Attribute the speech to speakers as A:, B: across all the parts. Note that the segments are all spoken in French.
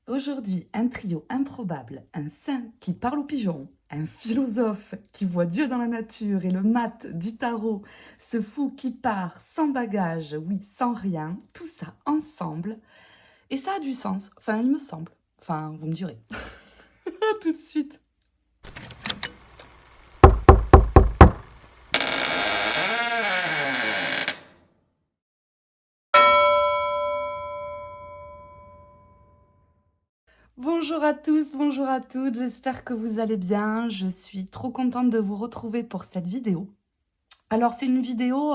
A: Aujourd'hui, un trio improbable, un saint qui parle aux pigeons, un philosophe qui voit Dieu dans la nature et le mat du tarot, ce fou qui part sans bagage, oui, sans rien, tout ça ensemble. Et ça a du sens, enfin, il me semble. Enfin, vous me direz. À tout de suite. Bonjour à tous, bonjour à toutes, j'espère que vous allez bien. Je suis trop contente de vous retrouver pour cette vidéo. Alors, c'est une vidéo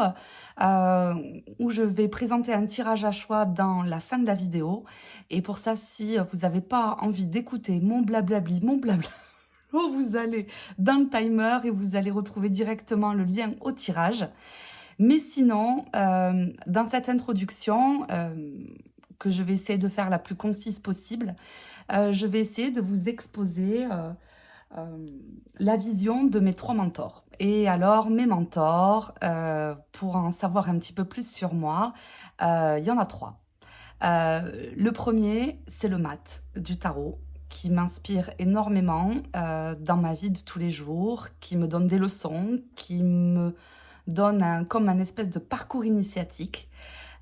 A: où je vais présenter un tirage à choix dans la fin de la vidéo. Et pour ça, si vous n'avez pas envie d'écouter mon blablabli, mon blabla, vous allez dans le timer et vous allez retrouver directement le lien au tirage. Mais sinon, dans cette introduction, que je vais essayer de faire la plus concise possible, je vais essayer de vous exposer la vision de mes 3 mentors. Et alors, mes mentors, pour en savoir un petit peu plus sur moi, il y en a 3. Le premier, c'est le mat du tarot, qui m'inspire énormément dans ma vie de tous les jours, qui me donne des leçons, qui me donne comme un espèce de parcours initiatique.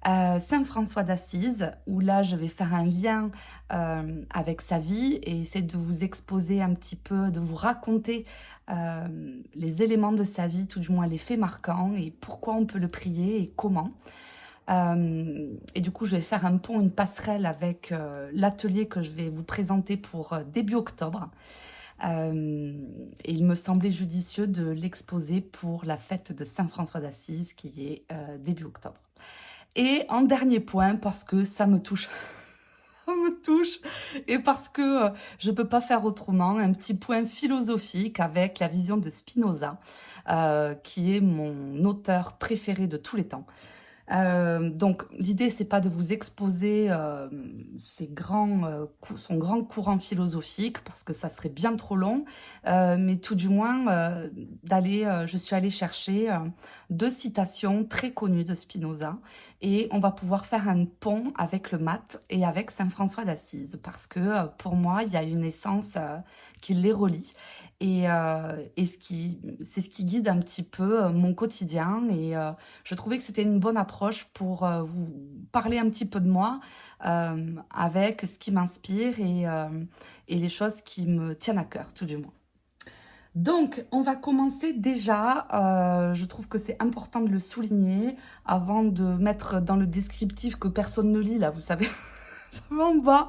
A: Saint François d'Assise, où là je vais faire un lien avec sa vie et essayer de vous exposer un petit peu, de vous raconter les éléments de sa vie, tout du moins les faits marquants et pourquoi on peut le prier et comment. Et du coup, je vais faire un pont, une passerelle avec l'atelier que je vais vous présenter pour début octobre. Et il me semblait judicieux de l'exposer pour la fête de Saint François d'Assise qui est début octobre. Et en dernier point, parce que ça me touche, ça me touche, et parce que je ne peux pas faire autrement, un petit point philosophique avec la vision de Spinoza, qui est mon auteur préféré de tous les temps. Donc l'idée c'est pas de vous exposer son grand courant philosophique parce que ça serait bien trop long, mais tout du moins je suis allée chercher 2 citations très connues de Spinoza et on va pouvoir faire un pont avec le mat et avec Saint François d'Assise parce que pour moi il y a une essence qui les relie. Et c'est ce qui guide un petit peu mon quotidien. Et je trouvais que c'était une bonne approche pour vous parler un petit peu de moi avec ce qui m'inspire et les choses qui me tiennent à cœur, tout du moins. Donc, on va commencer déjà, je trouve que c'est important de le souligner, avant de mettre dans le descriptif que personne ne lit, là, vous savez, en bas,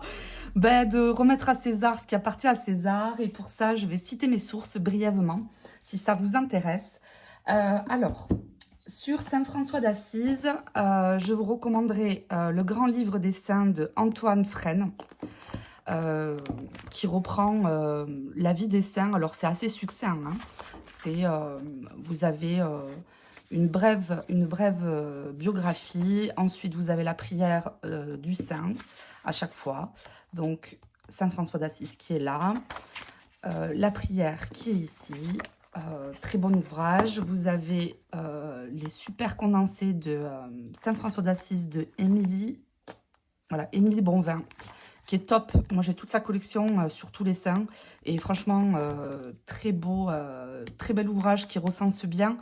A: de remettre à César ce qui appartient à César. Et pour ça, je vais citer mes sources brièvement, si ça vous intéresse. Alors, sur Saint François d'Assise, je vous recommanderai le grand livre des saints de Antoine Frêne, qui reprend la vie des saints. Alors, c'est assez succinct, hein. Vous avez une brève biographie. Ensuite, vous avez la prière du saint à chaque fois. Donc, Saint François d'Assise qui est là. La prière qui est ici. Très bon ouvrage. Vous avez les super condensés de Saint François d'Assise de Émilie. Voilà, Émilie Bonvin, qui est top. Moi, j'ai toute sa collection sur tous les saints. Et franchement, très beau, très bel ouvrage qui recense bien.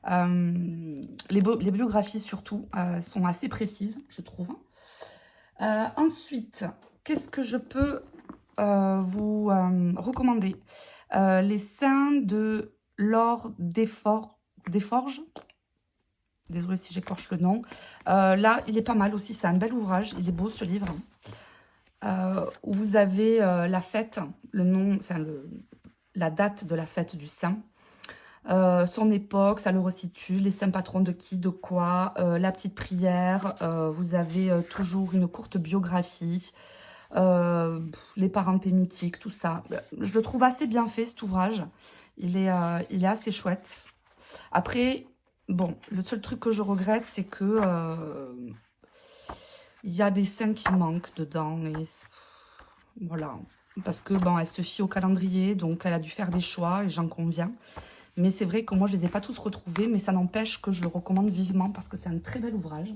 A: Les biographies, surtout, sont assez précises, je trouve. Ensuite, qu'est-ce que je peux vous recommander? Les saints de Laure Desforges. Désolée si j'écorche le nom. Là, il est pas mal aussi. C'est un bel ouvrage. Il est beau, ce livre. Où vous avez la fête, le nom, enfin la date de la fête du saint. Son époque, ça le resitue, les saints patrons de qui, de quoi, la petite prière, vous avez toujours une courte biographie, les parentés mythiques, tout ça. Je le trouve assez bien fait, cet ouvrage. Il est assez chouette. Après, bon, le seul truc que je regrette, c'est que il y a des saints qui manquent dedans. Et voilà. Parce que, bon, elle se fie au calendrier, donc elle a dû faire des choix, et j'en conviens. Mais c'est vrai que moi, je ne les ai pas tous retrouvés, mais ça n'empêche que je le recommande vivement parce que c'est un très bel ouvrage.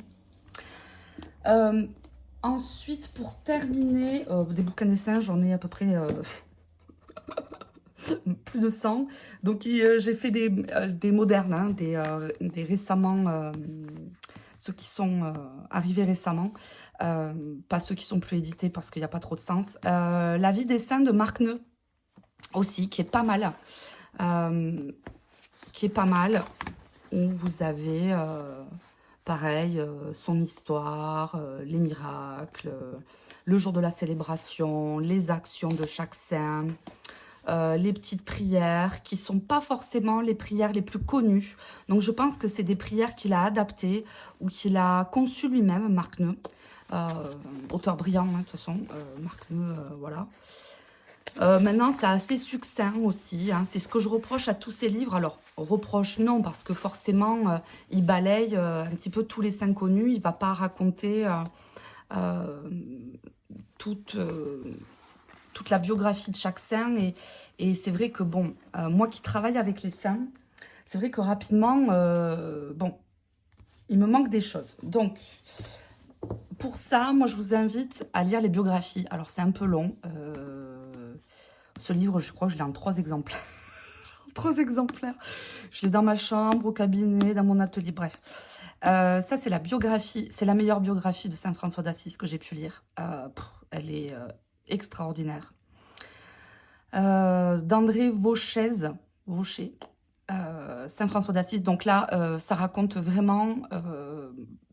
A: Ensuite, pour terminer, des bouquins dessins, j'en ai à peu près plus de 100. Donc, j'ai fait des modernes, hein, des récemment, ceux qui sont arrivés récemment. Pas ceux qui sont plus édités parce qu'il n'y a pas trop de sens. La vie des saints de Marc Neu, aussi, qui est pas mal. Où vous avez, pareil, son histoire, les miracles, le jour de la célébration, les actions de chaque saint, les petites prières qui sont pas forcément les prières les plus connues. Donc je pense que c'est des prières qu'il a adaptées ou qu'il a conçues lui-même, Marc Neu. Auteur brillant, hein, de toute façon, Marc Neu, voilà. Maintenant, c'est assez succinct aussi, hein. C'est ce que je reproche à tous ces livres. Alors, reproche non, parce que forcément, il balaye un petit peu tous les saints connus. Il ne va pas raconter toute la biographie de chaque saint. Et c'est vrai que, bon, moi qui travaille avec les saints, c'est vrai que rapidement, bon, il me manque des choses. Donc, pour ça, moi, je vous invite à lire les biographies. Alors, c'est un peu long. Ce livre, je crois que je l'ai en 3 exemplaires. 3 exemplaires. Je l'ai dans ma chambre, au cabinet, dans mon atelier, bref. Ça, c'est la biographie. C'est la meilleure biographie de Saint François d'Assise que j'ai pu lire. Elle est extraordinaire. D'André Vaucher. Saint François d'Assise. Donc là, ça raconte vraiment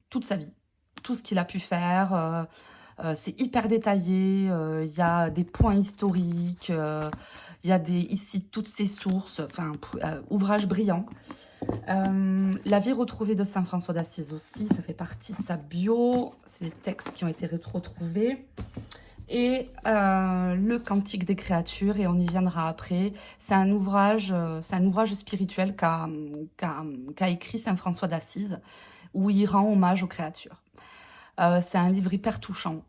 A: toute sa vie. Tout ce qu'il a pu faire. C'est hyper détaillé, il y a des points historiques, il y a ici toutes ces sources, enfin, ouvrage brillant. La vie retrouvée de Saint François d'Assise aussi, ça fait partie de sa bio, c'est des textes qui ont été retrouvés. Et le Cantique des créatures, et on y viendra après, c'est un ouvrage spirituel qu'a écrit Saint François d'Assise, où il rend hommage aux créatures. C'est un livre hyper touchant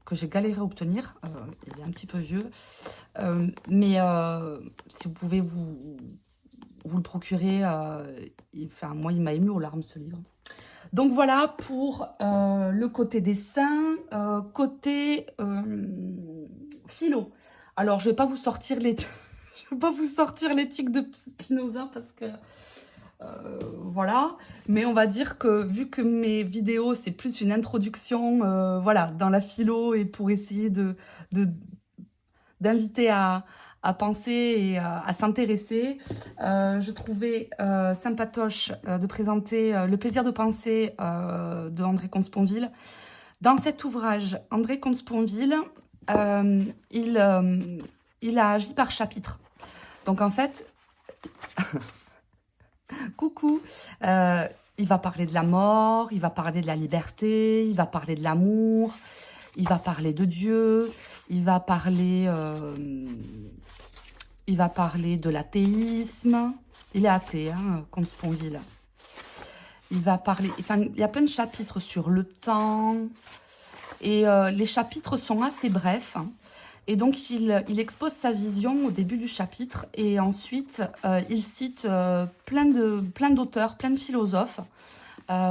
A: que j'ai galéré à obtenir. Il est un petit peu vieux. Mais si vous pouvez vous le procurer, enfin, moi, il m'a ému aux larmes, ce livre. Donc voilà pour le côté dessin. Côté philo. Alors, je ne vais pas vous sortir l'éthique de Spinoza parce que... voilà, mais on va dire que vu que mes vidéos c'est plus une introduction voilà, dans la philo et pour essayer d'inviter à penser et à s'intéresser, je trouvais sympatoche de présenter Le plaisir de penser de André Comte-Sponville. Dans cet ouvrage, André Comte-Sponville, il a agi par chapitre. Donc en fait... Coucou, il va parler de la mort, il va parler de la liberté, il va parler de l'amour, il va parler de Dieu, il va parler de l'athéisme. Il est athée, hein, Comte-Sponville. Il va parler, enfin, il y a plein de chapitres sur le temps, et les chapitres sont assez brefs, hein. Et donc, il expose sa vision au début du chapitre et ensuite, il cite plein d'auteurs, plein de philosophes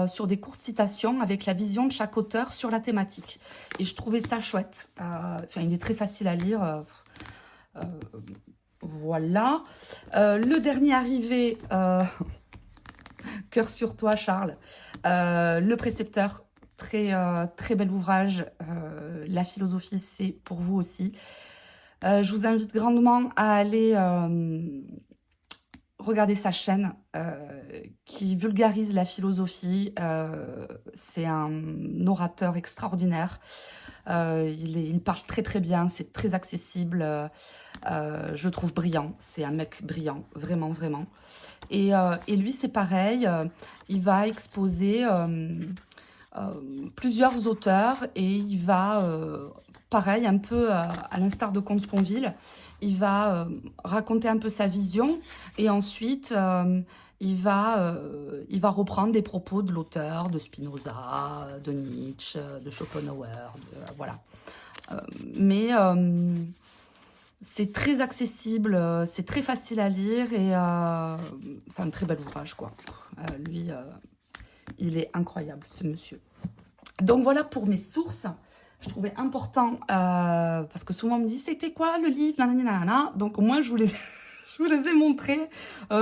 A: sur des courtes citations avec la vision de chaque auteur sur la thématique. Et je trouvais ça chouette. Enfin, il est très facile à lire. Voilà. Le dernier arrivé, Cœur sur toi, Charles. Le précepteur. Très bel ouvrage. La philosophie, c'est pour vous aussi. Je vous invite grandement à aller regarder sa chaîne qui vulgarise la philosophie. C'est un orateur extraordinaire. Il parle très bien, c'est très accessible. Je le trouve brillant. C'est un mec brillant, vraiment. Et lui, c'est pareil. Il va exposer... plusieurs auteurs et il va, pareil, un peu à l'instar de Comte-Sponville, il va raconter un peu sa vision et ensuite il va reprendre des propos de l'auteur, de Spinoza, de Nietzsche, de Schopenhauer, voilà. Mais c'est très accessible, c'est très facile à lire et enfin, un très bel ouvrage, quoi. Lui... il est incroyable, ce monsieur. Donc voilà pour mes sources. Je trouvais important, parce que souvent on me dit c'était quoi le livre, nanani, nanana. Donc au moins je vous les, je vous les ai montrés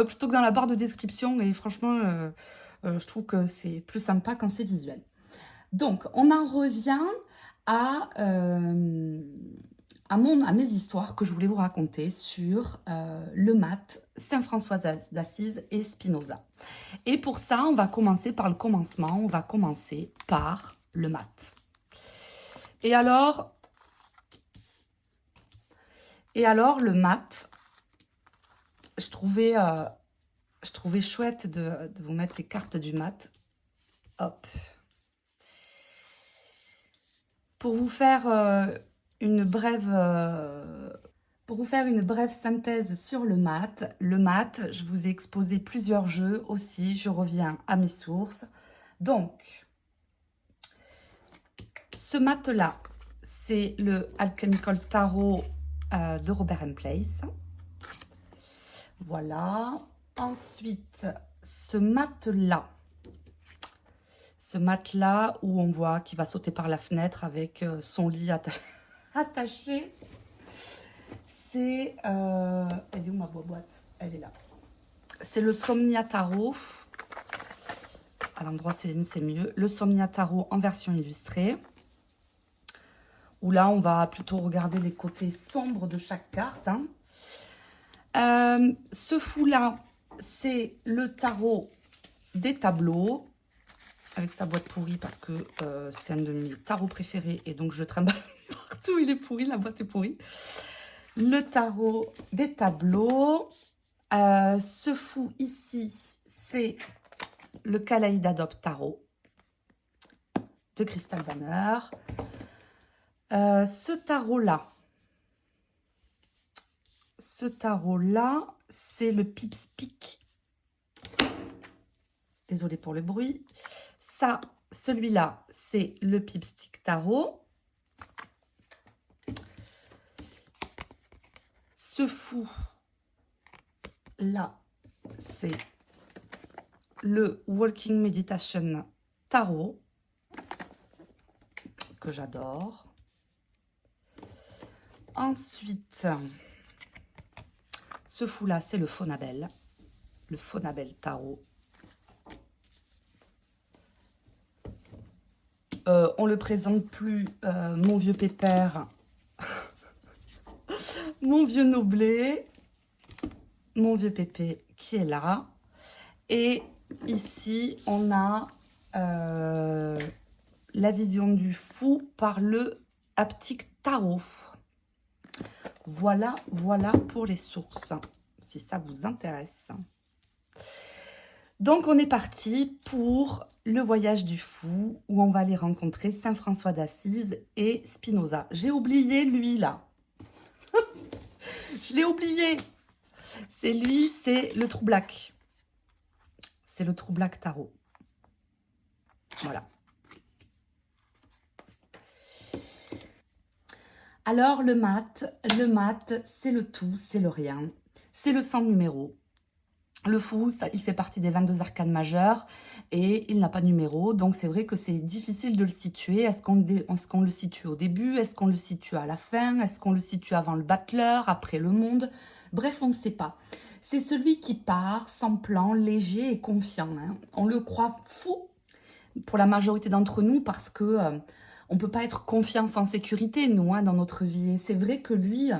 A: plutôt que dans la barre de description. Et franchement, je trouve que c'est plus sympa quand c'est visuel. Donc on en revient à, à mes histoires que je voulais vous raconter sur le mat, Saint François d'Assise et Spinoza. Et pour ça, on va commencer par le commencement. On va commencer par le mat. Et alors le mat, je trouvais chouette de vous mettre les cartes du mat. Hop. Pour vous faire une brève synthèse sur le mat, je vous ai exposé plusieurs jeux aussi. Je reviens à mes sources. Donc, ce mat-là, c'est le Alchemical Tarot de Robert & Place. Voilà. Ensuite, ce mat-là où on voit qu'il va sauter par la fenêtre avec son lit attaché. C'est... elle est où ma boîte? Elle est là. C'est le Somnia Tarot. À l'endroit Céline, c'est mieux. Le Somnia Tarot en version illustrée. Où là, on va plutôt regarder les côtés sombres de chaque carte. Hein. Ce fou-là, c'est le tarot des tableaux. Avec sa boîte pourrie parce que c'est un de mes tarots préférés. Et donc, je trimballe partout. Il est pourri, la boîte est pourrie. Le tarot des tableaux. Ce fou ici, c'est le Kaleidadop Tarot de Crystal Banner. Ce tarot-là, c'est le Pips Peak. Désolée pour le bruit. Ça, celui-là, c'est le Pips Peak Tarot. Ce fou, là, c'est le Walking Meditation Tarot, que j'adore. Ensuite, ce fou-là, c'est le Faunabelle. Le Faunabelle Tarot. On le présente plus, mon vieux pépère, mon vieux Noblet, mon vieux pépé qui est là. Et ici, on a la vision du fou par le Haptic Tarot. Voilà pour les sources, si ça vous intéresse. Donc, on est parti pour le voyage du fou, où on va aller rencontrer Saint François d'Assise et Spinoza. J'ai oublié lui, là. Je l'ai oublié. C'est lui, c'est le Troublac. C'est le Troublac Tarot. Voilà. Alors, le mat, c'est le tout, c'est le rien. C'est le sans numéro. Le fou, ça, il fait partie des 22 arcanes majeures et il n'a pas de numéro. Donc, c'est vrai que c'est difficile de le situer. Est-ce qu'on le situe au début? Est-ce qu'on le situe à la fin? Est-ce qu'on le situe avant le battleur, après le monde? Bref, on ne sait pas. C'est celui qui part sans plan, léger et confiant. Hein. On le croit fou pour la majorité d'entre nous parce que on ne peut pas être confiant sans sécurité, nous, hein, dans notre vie. Et c'est vrai que lui...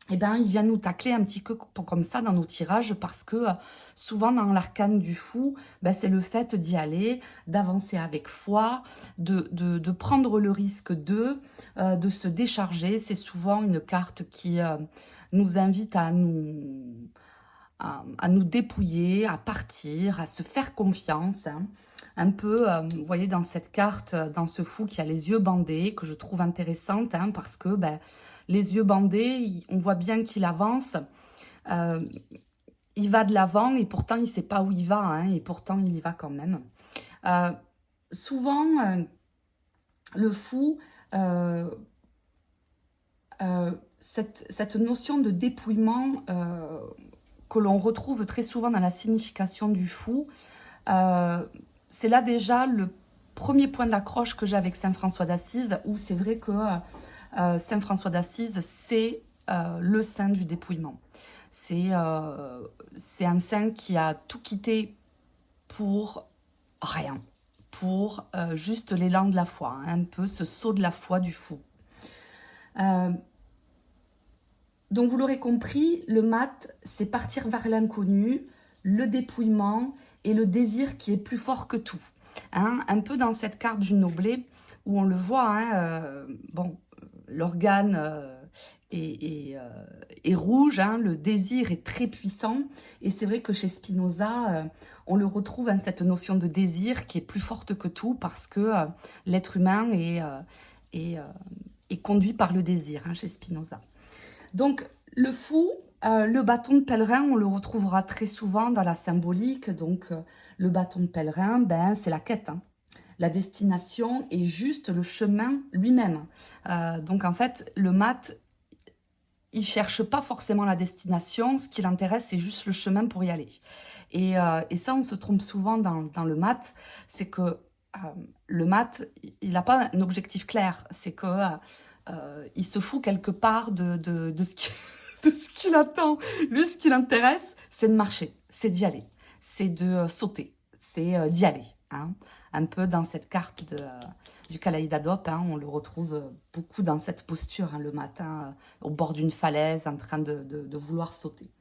A: eh ben, il vient nous tacler un petit peu comme ça dans nos tirages parce que souvent dans l'arcane du fou, ben, c'est le fait d'y aller, d'avancer avec foi, de prendre le risque de se décharger. C'est souvent une carte qui nous invite à nous dépouiller, à partir, à se faire confiance. Hein. Un peu, vous voyez, dans cette carte, dans ce fou qui a les yeux bandés, que je trouve intéressante hein, parce que... ben, les yeux bandés, on voit bien qu'il avance, il va de l'avant et pourtant il ne sait pas où il va, hein, et pourtant il y va quand même. Souvent, le fou, cette notion de dépouillement que l'on retrouve très souvent dans la signification du fou, c'est là déjà premier point d'accroche que j'ai avec Saint François d'Assise, où c'est vrai que Saint François d'Assise, c'est le saint du dépouillement. C'est un saint qui a tout quitté pour rien, pour juste l'élan de la foi, hein, un peu ce saut de la foi du fou. Donc vous l'aurez compris, le mat, c'est partir vers l'inconnu, le dépouillement et le désir qui est plus fort que tout. Hein, un peu dans cette carte du Noblet, où on le voit, hein, bon, l'organe est rouge, hein, le désir est très puissant, et c'est vrai que chez Spinoza, on le retrouve, hein, cette notion de désir qui est plus forte que tout, parce que l'être humain est conduit par le désir, hein, chez Spinoza. Donc, le fou, le bâton de pèlerin, on le retrouvera très souvent dans la symbolique. Donc, le bâton de pèlerin, ben, c'est la quête, hein. La destination est juste le chemin lui-même. Donc, en fait, le mat, il ne cherche pas forcément la destination. Ce qui l'intéresse, c'est juste le chemin pour y aller. Et ça, on se trompe souvent dans le mat. C'est que le mat, il n'a pas un objectif clair. C'est que il se fout quelque part de ce qu'il attend. Lui, ce qui l'intéresse, c'est de marcher, c'est d'y aller, c'est de sauter, c'est d'y aller. Hein. Un peu dans cette carte du Kaléidoscope, hein, on le retrouve beaucoup dans cette posture, hein, le matin, au bord d'une falaise, en train de vouloir sauter.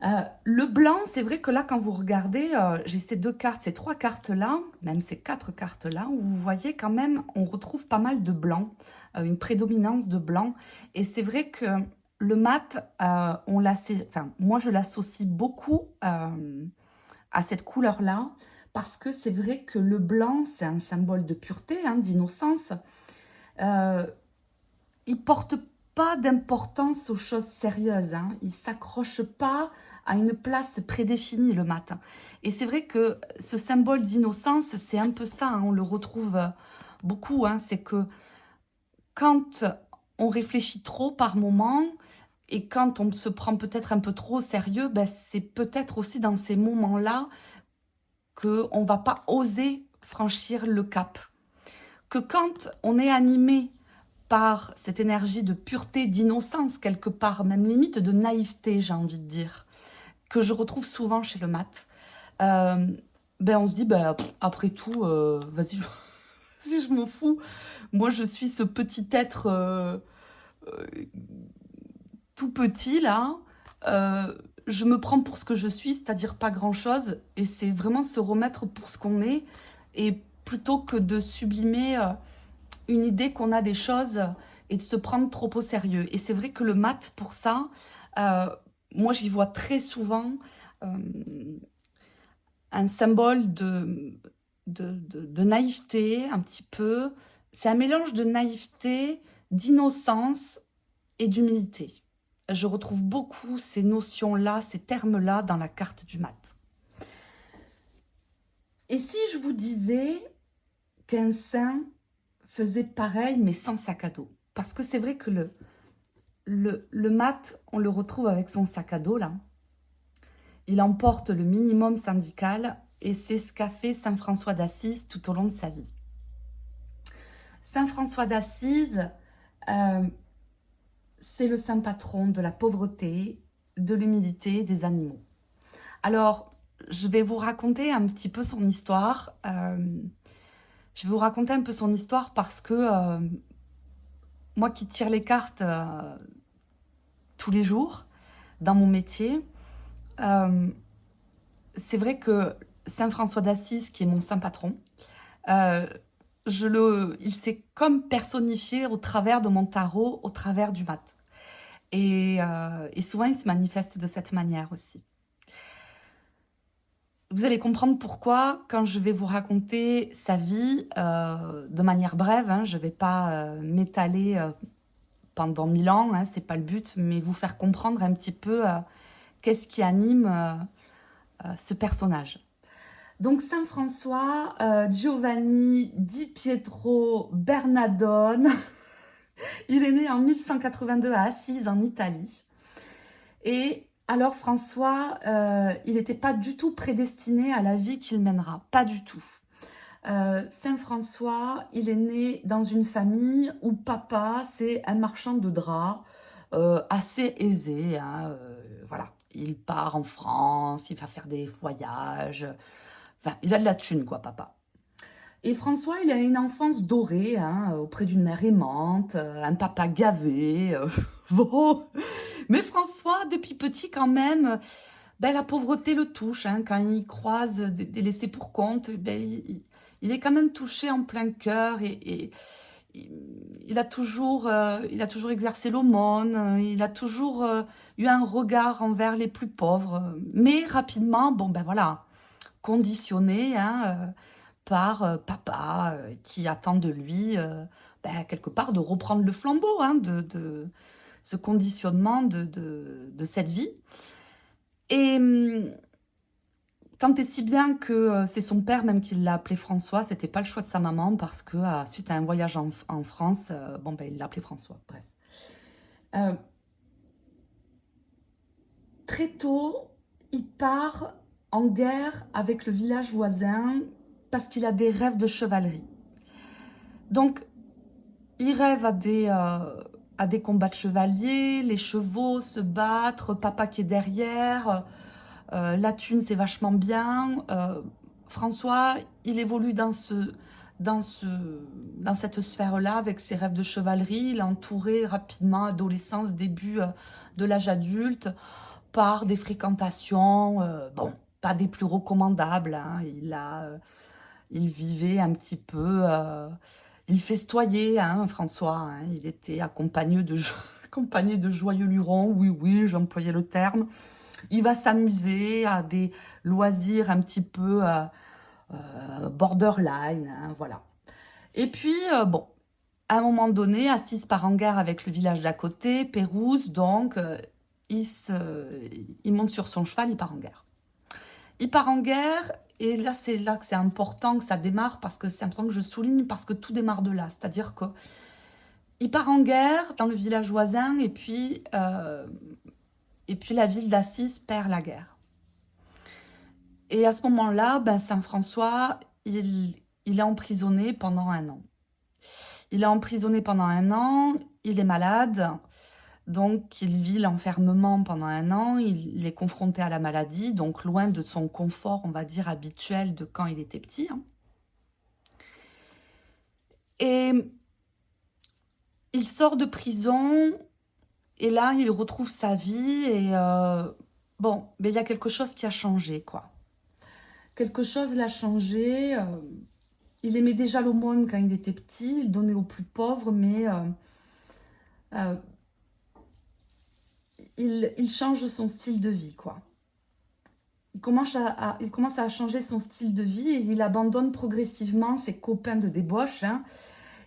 A: Le blanc, c'est vrai que là, quand vous regardez, j'ai ces deux cartes, ces trois cartes-là, même ces quatre cartes-là, où vous voyez quand même, on retrouve pas mal de blanc, une prédominance de blanc. Et c'est vrai que le mat, moi, je l'associe beaucoup à cette couleur-là, parce que c'est vrai que le blanc, c'est un symbole de pureté, hein, d'innocence. Il porte pas d'importance aux choses sérieuses, hein. Il s'accroche pas à une place prédéfinie, le mat. Et c'est vrai que ce symbole d'innocence, c'est un peu ça, hein, on le retrouve beaucoup, hein, c'est que quand on réfléchit trop par moment, et quand on se prend peut-être un peu trop au sérieux, ben c'est peut-être aussi dans ces moments-là qu'on ne va pas oser franchir le cap. Que quand on est animé par cette énergie de pureté, d'innocence, quelque part, même limite de naïveté, j'ai envie de dire, que je retrouve souvent chez le mat, ben on se dit, ben, après tout, vas-y, si je m'en fous, moi je suis ce petit être tout petit là, je me prends pour ce que je suis, c'est-à-dire pas grand-chose, et c'est vraiment se remettre pour ce qu'on est, et plutôt que de sublimer une idée qu'on a des choses et de se prendre trop au sérieux. Et c'est vrai que le mat, pour ça, moi j'y vois très souvent un symbole de naïveté, un petit peu. C'est un mélange de naïveté, d'innocence et d'humilité. Je retrouve beaucoup ces notions-là, ces termes-là dans la carte du mat. Et si je vous disais qu'un saint faisait pareil, mais sans sac à dos? Parce que c'est vrai que le mat, on le retrouve avec son sac à dos, là. Il emporte le minimum syndical, et c'est ce qu'a fait Saint François d'Assise tout au long de sa vie. Saint François d'Assise, c'est le saint patron de la pauvreté, de l'humilité des animaux. Alors, je vais vous raconter un petit peu son histoire. Je vais vous raconter un peu son histoire parce que moi qui tire les cartes tous les jours dans mon métier, c'est vrai que Saint François d'Assise, qui est mon saint patron, il s'est comme personnifié au travers de mon tarot, au travers du mat. Et souvent, il se manifeste de cette manière aussi. Vous allez comprendre pourquoi quand je vais vous raconter sa vie de manière brève, hein, je ne vais pas m'étaler pendant 1000 ans, hein, c'est pas le but, mais vous faire comprendre un petit peu qu'est-ce qui anime ce personnage. Donc Saint François Giovanni di Pietro Bernardone, il est né en 1182 à Assise en Italie. Et alors François, il n'était pas du tout prédestiné à la vie qu'il mènera, pas du tout. Saint François, il est né dans une famille où papa, c'est un marchand de draps, assez aisé, hein, voilà. Il part en France, il va faire des voyages, enfin, il a de la thune, quoi, papa. Et François, il a une enfance dorée, hein, auprès d'une mère aimante, un papa gavé, bon. Mais François, depuis petit quand même, ben, la pauvreté le touche, hein, quand il croise des laissés pour compte, ben, il est quand même touché en plein cœur et il a toujours exercé l'aumône, il a toujours eu un regard envers les plus pauvres, mais rapidement, bon ben voilà, conditionné, hein, par papa qui attend de lui, ben, quelque part, de reprendre le flambeau, hein, de ce conditionnement de cette vie. Et tant et si bien que c'est son père même qui l'a appelé François, c'était pas le choix de sa maman parce que suite à un voyage en France, bon ben il l'a appelé François. Bref. Euh, Très tôt, il part en guerre avec le village voisin parce qu'il a des rêves de chevalerie. Donc, il rêve à des combats de chevaliers, les chevaux se battre, papa qui est derrière. La thune, c'est vachement bien. François, il évolue dans, ce, dans cette sphère-là avec ses rêves de chevalerie. Il est entouré rapidement, adolescence, début de l'âge adulte, par des fréquentations, bon, pas des plus recommandables, hein. Il vivait un petit peu, il festoyait, hein, François, hein. Il était accompagné de joyeux lurons, oui, oui, j'employais le terme. Il va s'amuser à des loisirs un petit peu borderline, hein, voilà. Et puis, bon, à un moment donné, Assis part en guerre avec le village d'à côté, Pérouse, donc il monte sur son cheval, il part en guerre. Il part en guerre, et là que c'est important que ça démarre, parce que c'est important que je souligne, parce que tout démarre de là. C'est-à-dire que il part en guerre dans le village voisin, et puis la ville d'Assis perd la guerre. Et à ce moment-là, ben, Saint-François, il est emprisonné pendant 1 an. Il est emprisonné pendant 1 an, il est malade, donc il vit l'enfermement pendant 1 an, il est confronté à la maladie, donc loin de son confort, on va dire, habituel de quand il était petit, hein. Et il sort de prison, et là, il retrouve sa vie, et bon, mais il y a quelque chose qui a changé, quoi. Quelque chose l'a changé. Il aimait déjà l'aumône quand il était petit, il donnait aux plus pauvres, mais euh, il change son style de vie, quoi. Il commence à changer son style de vie et il abandonne progressivement ses copains de débauche, hein,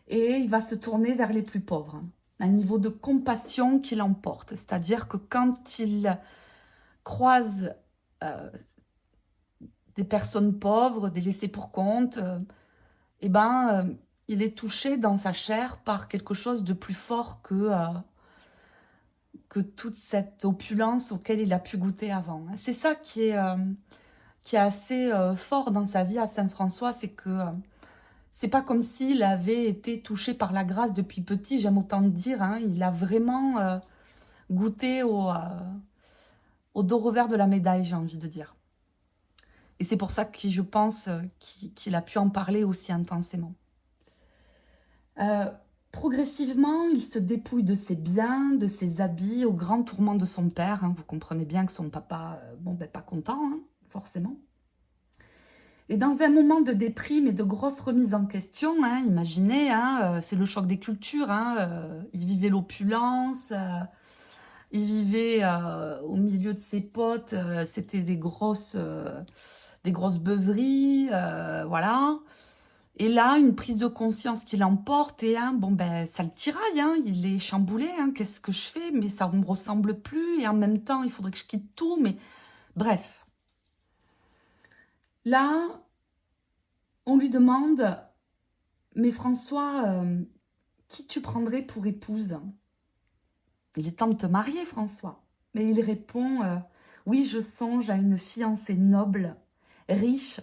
A: et il va se tourner vers les plus pauvres, hein. Un niveau de compassion qui l'emporte. C'est-à-dire que quand il croise des personnes pauvres, des laissés pour compte, eh ben, il est touché dans sa chair par quelque chose de plus fort que toute cette opulence auquel il a pu goûter avant. C'est ça qui est assez fort dans sa vie à Saint-François, c'est que c'est pas comme s'il avait été touché par la grâce depuis petit, j'aime autant dire, hein. Il a vraiment goûté au dos revers de la médaille, j'ai envie de dire. Et c'est pour ça que je pense qu'il a pu en parler aussi intensément. Progressivement, il se dépouille de ses biens, de ses habits, au grand tourment de son père, hein. Vous comprenez bien que son papa, bon, ben, pas content, hein, forcément. Et dans un moment de déprime et de grosse remise en question, hein, imaginez, hein, c'est le choc des cultures, hein, il vivait l'opulence, il vivait au milieu de ses potes, c'était des grosses beuveries, voilà. Et là, une prise de conscience qui l'emporte et hein, bon ben ça le tiraille, hein, il est chamboulé, hein, qu'est-ce que je fais? Mais ça ne me ressemble plus et en même temps, il faudrait que je quitte tout, mais bref. Là, on lui demande, mais François, qui tu prendrais pour épouse? Il est temps de te marier, François. Mais il répond, oui, je songe à une fiancée noble, riche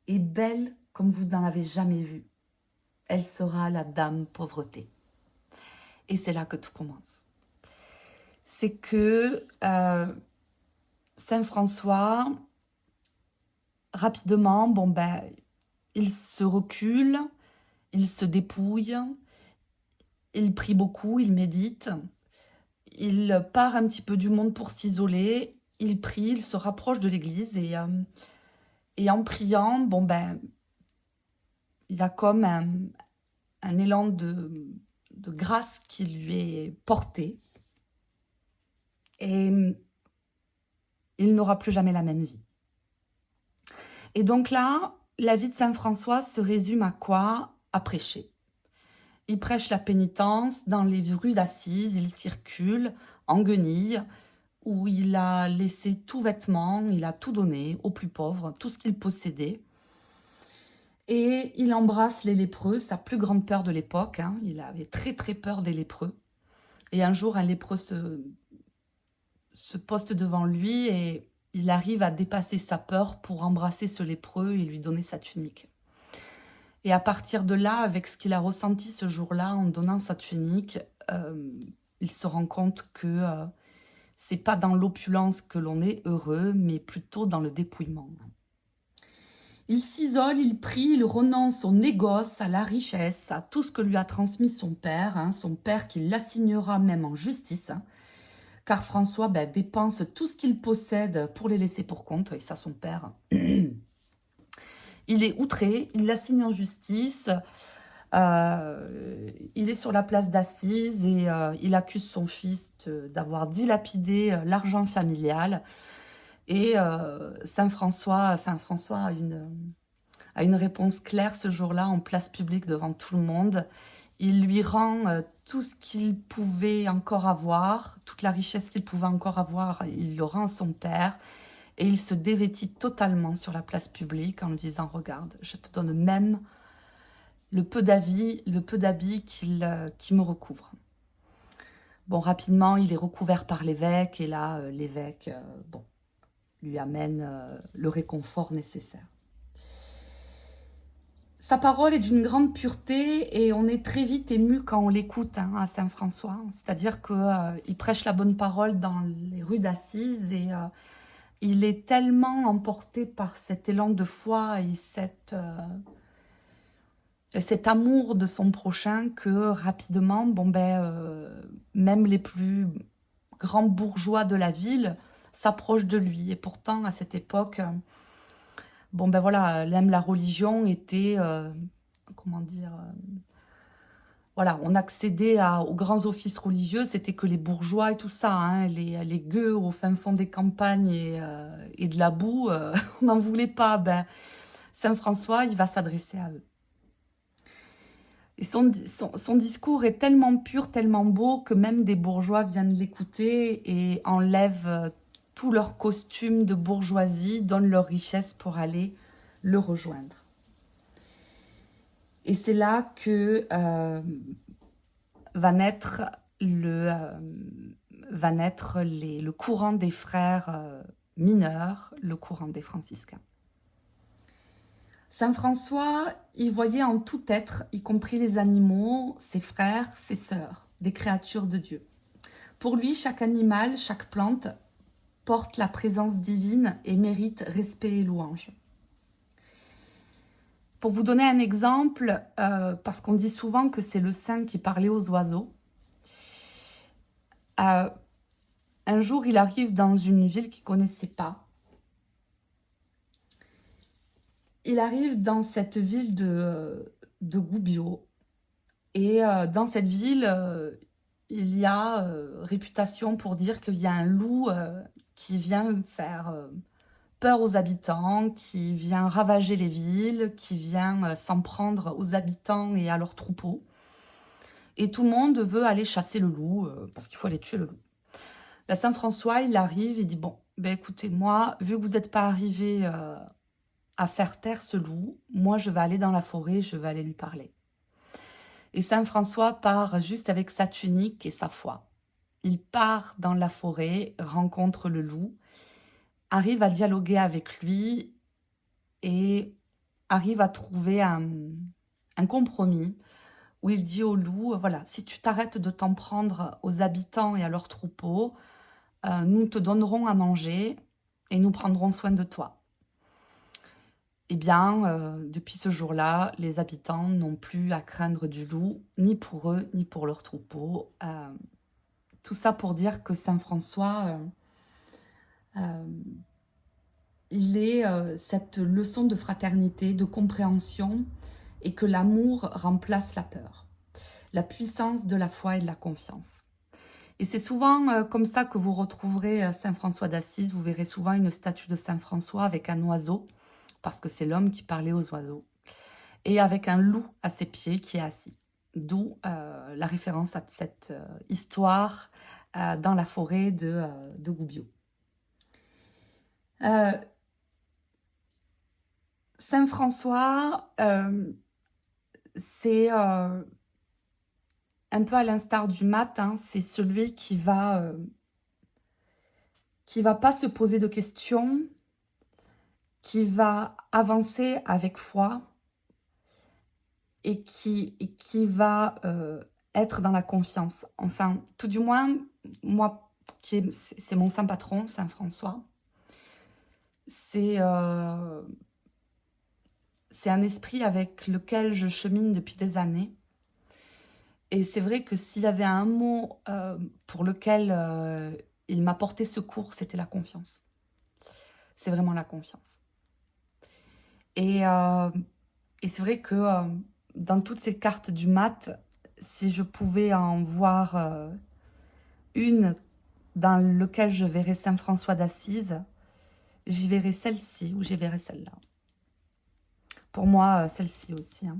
A: et belle comme vous n'en avez jamais vu. Elle sera la dame pauvreté. Et c'est là que tout commence. C'est que Saint François, rapidement, bon ben, il se recule, il se dépouille, il prie beaucoup, il médite, il part un petit peu du monde pour s'isoler, il prie, il se rapproche de l'église et en priant, bon ben, il y a comme un élan de grâce qui lui est porté et il n'aura plus jamais la même vie. Et donc là, la vie de Saint François se résume à quoi? À prêcher. Il prêche la pénitence dans les rues d'Assise, il circule en guenilles, où il a laissé tout vêtement, il a tout donné aux plus pauvres, tout ce qu'il possédait. Et il embrasse les lépreux, sa plus grande peur de l'époque, hein. Il avait très très peur des lépreux. Et un jour, un lépreux se poste devant lui et il arrive à dépasser sa peur pour embrasser ce lépreux et lui donner sa tunique. Et à partir de là, avec ce qu'il a ressenti ce jour-là en donnant sa tunique, il se rend compte que c'est pas dans l'opulence que l'on est heureux, mais plutôt dans le dépouillement. Il s'isole, il prie, il renonce au négoce, à la richesse, à tout ce que lui a transmis son père qui l'assignera même en justice, hein, car François dépense tout ce qu'il possède pour les laisser pour compte, et ça son père. Il est outré, il l'assigne en justice, il est sur la place d'Assise et il accuse son fils d'avoir dilapidé l'argent familial. Et Saint François, François a une réponse claire ce jour-là en place publique devant tout le monde. Il lui rend tout ce qu'il pouvait encore avoir, toute la richesse qu'il pouvait encore avoir, il le rend à son père. Et il se dévêtit totalement sur la place publique en lui disant « Regarde, je te donne même le peu d'habits qui me recouvre. » Bon, rapidement, il est recouvert par l'évêque et là, l'évêque lui amène le réconfort nécessaire. Sa parole est d'une grande pureté et on est très vite ému quand on l'écoute à Saint François. C'est-à-dire qu'il prêche la bonne parole dans les rues d'Assise et il est tellement emporté par cet élan de foi et cet amour de son prochain que rapidement, même les plus grands bourgeois de la ville s'approchent de lui. Et pourtant, à cette époque, même la religion était, voilà, on accédait aux grands offices religieux, c'était que les bourgeois et tout ça, hein, les gueux au fin fond des campagnes et de la boue, on n'en voulait pas. Saint François, il va s'adresser à eux. Et son discours est tellement pur, tellement beau, que même des bourgeois viennent l'écouter et enlèvent tout leur costume de bourgeoisie, donnent leur richesse pour aller le rejoindre. Et c'est là que va naître le courant des frères mineurs, le courant des franciscains. Saint François, il voyait en tout être, y compris les animaux, ses frères, ses sœurs, des créatures de Dieu. Pour lui, chaque animal, chaque plante porte la présence divine et mérite respect et louange. Pour vous donner un exemple, parce qu'on dit souvent que c'est le saint qui parlait aux oiseaux, un jour, il arrive dans une ville qu'il ne connaissait pas. Il arrive dans cette ville de Gubbio. Et dans cette ville, il y a réputation pour dire qu'il y a un loup qui vient faire peur aux habitants, qui vient ravager les villes, qui vient s'en prendre aux habitants et à leurs troupeaux. Et tout le monde veut aller chasser le loup, parce qu'il faut aller tuer le loup. Saint François, il arrive et dit, bon, écoutez, moi, vu que vous n'êtes pas arrivé à faire taire ce loup, moi, je vais aller dans la forêt, je vais aller lui parler. Et Saint François part juste avec sa tunique et sa foi. Il part dans la forêt, rencontre le loup, arrive à dialoguer avec lui et arrive à trouver un compromis où il dit au loup, voilà, si tu t'arrêtes de t'en prendre aux habitants et à leurs troupeaux, nous te donnerons à manger et nous prendrons soin de toi. Eh bien, depuis ce jour-là, les habitants n'ont plus à craindre du loup, ni pour eux, ni pour leurs troupeaux. Tout ça pour dire que Saint François, il est cette leçon de fraternité, de compréhension, et que l'amour remplace la peur. La puissance de la foi et de la confiance. Et c'est souvent comme ça que vous retrouverez Saint François d'Assise. Vous verrez souvent une statue de Saint François avec un oiseau, parce que c'est l'homme qui parlait aux oiseaux, et avec un loup à ses pieds qui est assis. D'où la référence à cette histoire dans la forêt de Gubbio. Saint François, c'est un peu à l'instar du mat, hein, c'est celui qui va pas se poser de questions, qui va avancer avec foi et qui va être dans la confiance. Enfin, tout du moins, moi, c'est mon saint patron, Saint François. C'est un esprit avec lequel je chemine depuis des années. Et c'est vrai que s'il y avait un mot pour lequel il m'a porté secours, c'était la confiance. C'est vraiment la confiance. Et c'est vrai que dans toutes ces cartes du mat, si je pouvais en voir une dans laquelle je verrais Saint François d'Assise, j'y verrais celle-ci ou j'y verrais celle-là. Pour moi, celle-ci aussi. Hein.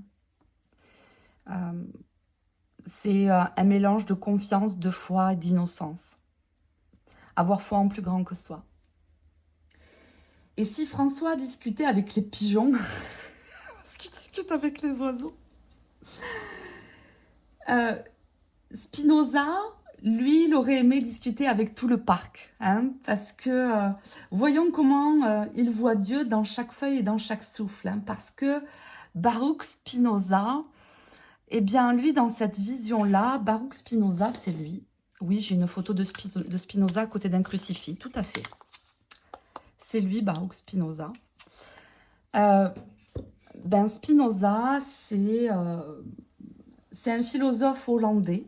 A: C'est un mélange de confiance, de foi et d'innocence. Avoir foi en plus grand que soi. Et si François discutait avec les pigeons, parce qu'il discute avec les oiseaux, Spinoza, lui, il aurait aimé discuter avec tout le parc, hein, parce que voyons comment il voit Dieu dans chaque feuille et dans chaque souffle, hein, parce que Baruch Spinoza, eh bien, lui, dans cette vision-là, Baruch Spinoza, c'est lui. Oui, j'ai une photo de Spinoza à côté d'un crucifix, tout à fait. C'est lui, Baruch Spinoza. Spinoza, c'est un philosophe hollandais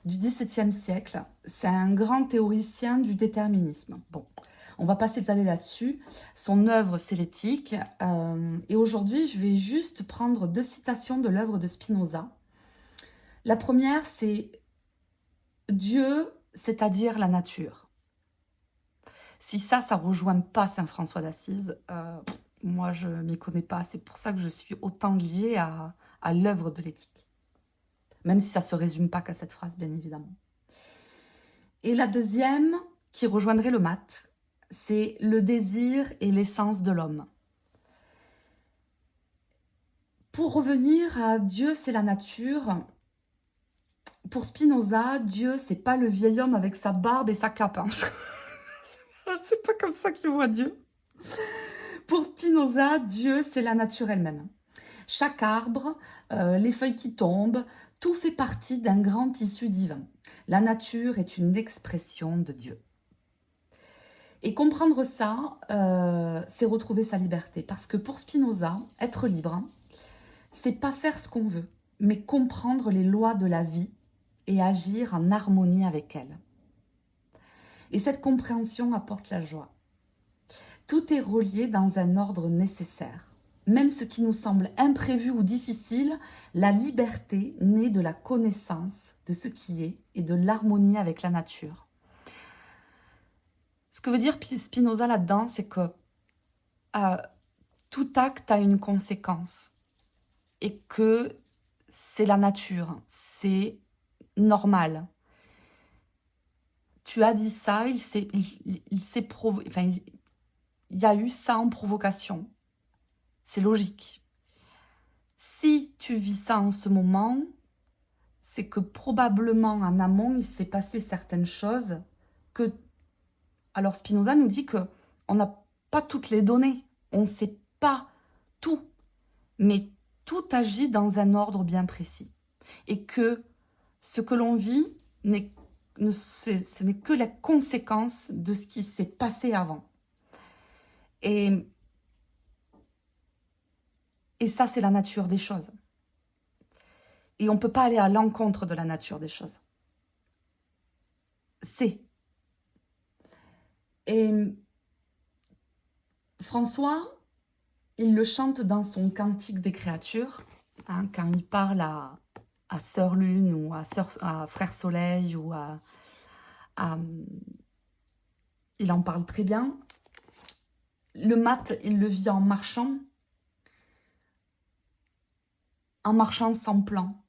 A: du XVIIe siècle. C'est un grand théoricien du déterminisme. Bon, on va pas s'étaler là-dessus. Son œuvre, c'est l'éthique. Et aujourd'hui, je vais juste prendre 2 citations de l'œuvre de Spinoza. La première, c'est Dieu, c'est-à-dire la nature. Si ça rejoint pas Saint François d'Assise, moi, je m'y connais pas. C'est pour ça que je suis autant liée à l'œuvre de l'éthique. Même si ça ne se résume pas qu'à cette phrase, bien évidemment. Et la deuxième, qui rejoindrait le mat, c'est le désir et l'essence de l'homme. Pour revenir à Dieu, c'est la nature. Pour Spinoza, Dieu, c'est pas le vieil homme avec sa barbe et sa cape. Hein. C'est pas comme ça qu'il voit Dieu. Pour Spinoza, Dieu, c'est la nature elle-même. Chaque arbre, les feuilles qui tombent, tout fait partie d'un grand tissu divin. La nature est une expression de Dieu. Et comprendre ça, c'est retrouver sa liberté. Parce que pour Spinoza, être libre, c'est pas faire ce qu'on veut, mais comprendre les lois de la vie et agir en harmonie avec elles. Et cette compréhension apporte la joie. Tout est relié dans un ordre nécessaire. Même ce qui nous semble imprévu ou difficile, la liberté naît de la connaissance de ce qui est et de l'harmonie avec la nature. Ce que veut dire Spinoza là-dedans, c'est que tout acte a une conséquence et que c'est la nature, c'est normal. Tu as dit ça, il y a eu ça en provocation. C'est logique. Si tu vis ça en ce moment, c'est que probablement en amont, il s'est passé certaines choses que... Alors Spinoza nous dit qu'on n'a pas toutes les données, on ne sait pas tout. mais tout agit dans un ordre bien précis. Et que ce que l'on vit, ce n'est que la conséquence de ce qui s'est passé avant. Et ça, c'est la nature des choses. Et on ne peut pas aller à l'encontre de la nature des choses. C'est. Et François, il le chante dans son Cantique des créatures, hein, quand il parle à Sœur Lune ou à Frère Soleil ou il en parle très bien. Le mat, il le vit en marchant sans plan.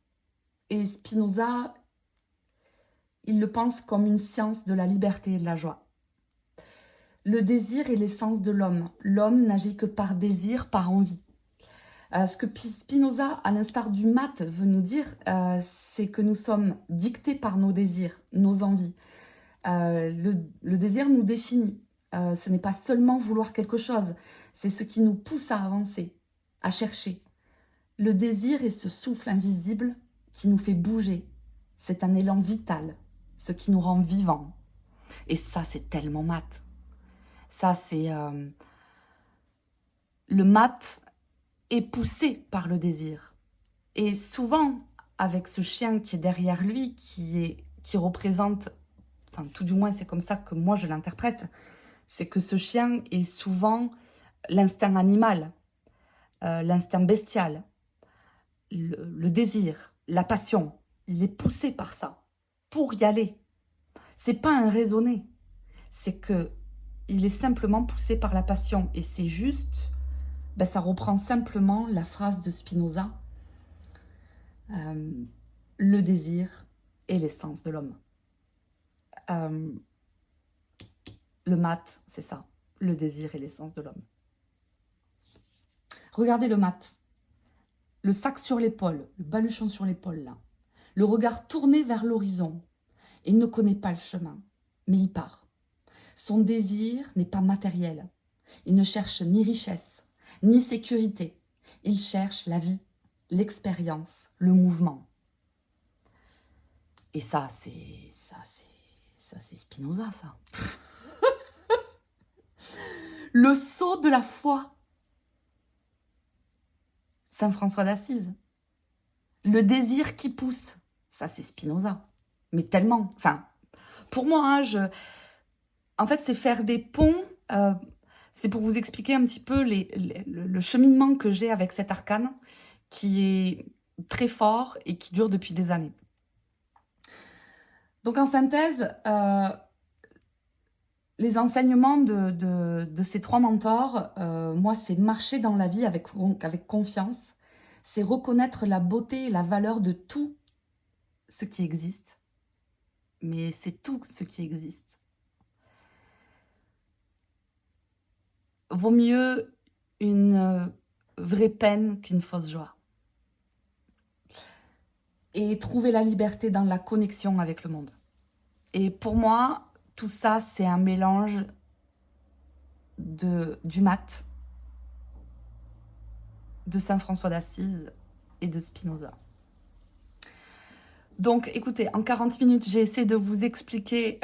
A: Et Spinoza, il le pense comme une science de la liberté et de la joie. Le désir est l'essence de l'homme. L'homme n'agit que par désir, par envie. Ce que Spinoza, à l'instar du mat, veut nous dire, c'est que nous sommes dictés par nos désirs, nos envies. Le désir nous définit. Ce n'est pas seulement vouloir quelque chose, c'est ce qui nous pousse à avancer, à chercher. Le désir est ce souffle invisible qui nous fait bouger. C'est un élan vital, ce qui nous rend vivants. Et ça, c'est tellement mat. Ça, c'est... Le mat est poussé par le désir. Et souvent, avec ce chien qui est derrière lui, qui représente... Enfin, tout du moins, c'est comme ça que moi, je l'interprète. C'est que ce chien est souvent l'instinct animal, l'instinct bestial, le désir, la passion. Il est poussé par ça, pour y aller. C'est pas un raisonné, c'est que il est simplement poussé par la passion. Et c'est juste, ben, ça reprend simplement la phrase de Spinoza, le désir est l'essence de l'homme. Le mat, c'est ça, le désir est l'essence de l'homme. Regardez le mat, le sac sur l'épaule, le baluchon sur l'épaule là, le regard tourné vers l'horizon. Il ne connaît pas le chemin, mais il part. Son désir n'est pas matériel. Il ne cherche ni richesse, ni sécurité. Il cherche la vie, l'expérience, le mouvement. Et ça, c'est Spinoza, ça. Le sceau de la foi. Saint François d'Assise. Le désir qui pousse. Ça, c'est Spinoza. Mais tellement. Enfin, pour moi, hein, en fait, c'est faire des ponts. C'est pour vous expliquer un petit peu le cheminement que j'ai avec cet arcane, qui est très fort et qui dure depuis des années. Donc, en synthèse, les enseignements de ces trois mentors, moi, c'est marcher dans la vie avec confiance. C'est reconnaître la beauté et la valeur de tout ce qui existe. Mais c'est tout ce qui existe. Vaut mieux une vraie peine qu'une fausse joie. Et trouver la liberté dans la connexion avec le monde. Et pour moi, tout ça, c'est un mélange du mat, de Saint François d'Assise et de Spinoza. Donc, écoutez, en 40 minutes, j'ai essayé de vous expliquer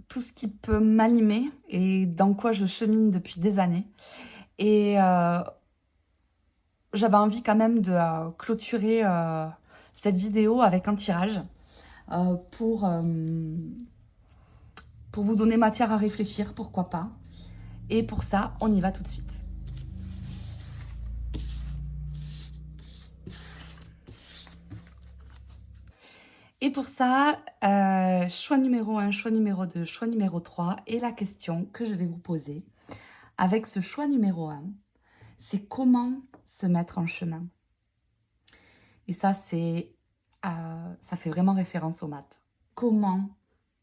A: tout ce qui peut m'animer et dans quoi je chemine depuis des années. Et j'avais envie quand même de clôturer cette vidéo avec un tirage pour vous donner matière à réfléchir, pourquoi pas. Et pour ça, on y va tout de suite. Et pour ça, choix numéro 1, choix numéro 2, choix numéro 3. Et la question que je vais vous poser avec ce choix numéro 1, c'est comment se mettre en chemin. Et ça, ça fait vraiment référence au mat. Comment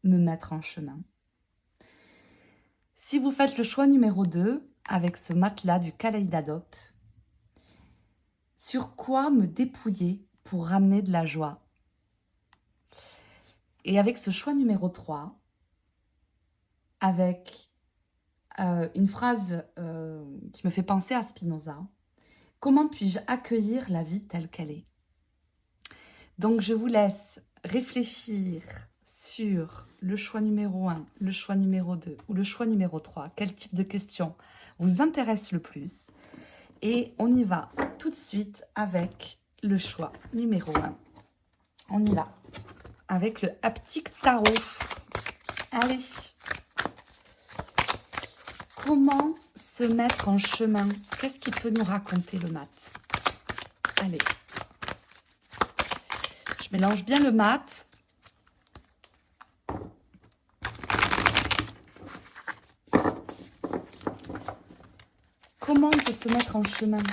A: me mettre en chemin. Si vous faites le choix numéro 2, avec ce mat-là du Kaléidadop, sur quoi me dépouiller pour ramener de la joie? Et avec ce choix numéro 3, avec une phrase qui me fait penser à Spinoza, Comment puis-je accueillir la vie telle qu'elle est? Donc, je vous laisse réfléchir sur le choix numéro 1, le choix numéro 2 ou le choix numéro 3. Quel type de question vous intéresse le plus? Et on y va tout de suite avec le choix numéro 1. On y va avec le haptique tarot. Allez. Comment se mettre en chemin? Qu'est-ce qu'il peut nous raconter le mat? Allez. Je mélange bien le mat. Comment on peut se mettre en chemin?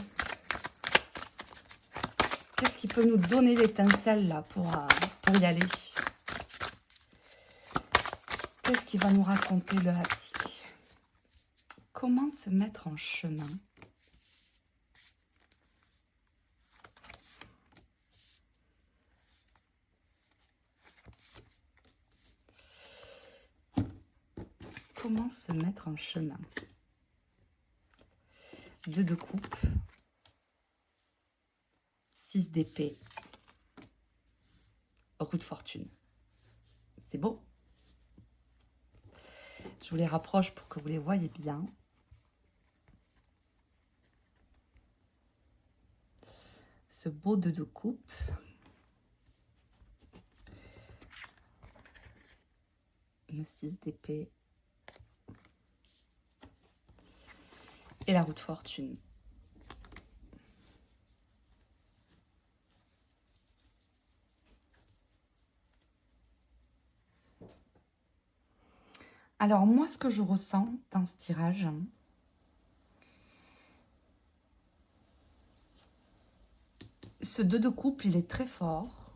A: Qu'est-ce qui peut nous donner l'étincelle là pour y aller? Qu'est-ce qui va nous raconter le haptique? Comment se mettre en chemin? Comment se mettre en chemin? 2 de coupe, 6 d'épée, roue de fortune. C'est beau. Je vous les rapproche pour que vous les voyez bien. Ce beau 2 de coupe. Le 6 d'épée. Et la roue de fortune. Alors moi, ce que je ressens dans ce tirage, ce 2 de coupe, il est très fort.